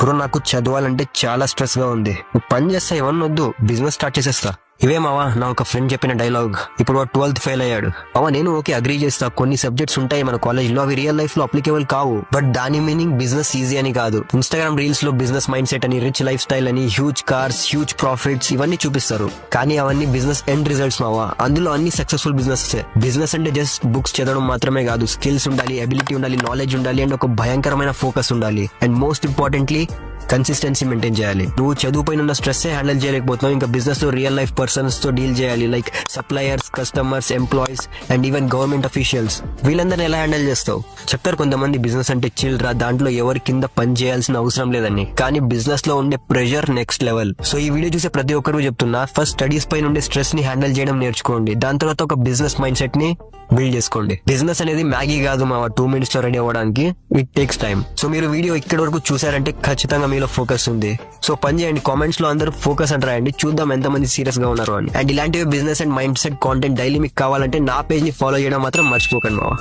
Bro నాకు చదవాలంటే చాలా స్ట్రెస్ గా ఉంది. పని చేస్తా ఏమన్నా వద్దు, బిజినెస్ స్టార్ట్ చేసేస్తా. ఇవే మావా నా ఒక ఫ్రెండ్ చెప్పిన డైలాగ్. ఇప్పుడు 12th ఫెయిల్ అయ్యాడు. మావా నేను ఓకే అగ్రీ చేస్తా, కొన్ని సబ్జెక్ట్స్ ఉంటాయి మన కాలేజ్ లో, అవి రియల్ లైఫ్ లో అప్లికేబుల్ కావు. బట్ దాని మీనింగ్ బిజినెస్ ఈజీ అని కాదు. ఇన్స్టాగ్రామ్ రీల్స్ లో బిజినెస్ మైండ్ సెట్ అని, రిచ్ లైఫ్ స్టైల్ అని, హ్యూజ్ కార్స్, హ్యూజ్ ప్రాఫిట్స్ ఇవన్నీ చూపిస్తారు. కానీ అవన్నీ బిజినెస్ ఎండ్ రిజల్ట్స్ మావా. అందులో అన్ని సక్సెస్ఫుల్ బిజినెస్. బిజినెస్ అంటే జస్ట్ బుక్స్ చదవడం మాత్రమే కాదు. స్కిల్స్ ఉండాలి, అబిలిటీ ఉండాలి, నాలెడ్జ్ ఉండాలి, అండ్ ఒక భయంకరమైన ఫోకస్ ఉండాలి. And most importantly consistency maintain చేయాలి. నువ్వు చదువుపైన ఉన్న స్ట్రెస్ హ్యాండిల్ చేయలేకపోతున్నావు, ఇంకా బిజినెస్ లో రియల్ లైఫ్ పర్సన్స్ తో డీల్ చేయాలి. Like suppliers, customers, employees and even government officials. వీళ్ళందరినీ ఎలా హ్యాండిల్ చేస్తావు? చెప్తారు కొంతమంది బిజినెస్ అంటే చిల్ రా, దాంట్లో ఎవరి కింద పని చేయాల్సిన అవసరం లేదని. కానీ బిజినెస్ లో ఉండే ప్రెషర్ నెక్స్ట్ లెవెల్. సో ఈ వీడియో చూసే ప్రతి ఒక్కరు చెప్తున్నా, ఫస్ట్ స్టడీస్ పైన ఉండే స్ట్రెస్ ని హ్యాండిల్ చేయడం నేర్చుకోండి. దాని తర్వాత ఒక బిజినెస్ మైండ్ సెట్ ని బిల్డ్ చేసుకోండి. బిజినెస్ అనేది మ్యాగీ కాదు మా 2 minutes లో రెడీ అవ్వడానికి. It takes time. సో మీరు వీడియో ఇక్కడి వరకు చూసారంటే ఖచ్చితంగా మీలో ఫోకస్ ఉంది. సో పని చేయండి, కామెంట్స్ లో అందరూ ఫోకస్ అని రాయండి, చూద్దాం ఎంతమంది సీరియస్ గా ఉన్నారు అని. అండ్ ఇలాంటివి business and mind set content daily మీకు కావాలంటే నా పేజ్ ని ఫాలో చేయడం మాత్రం మర్చిపోకండి మావా.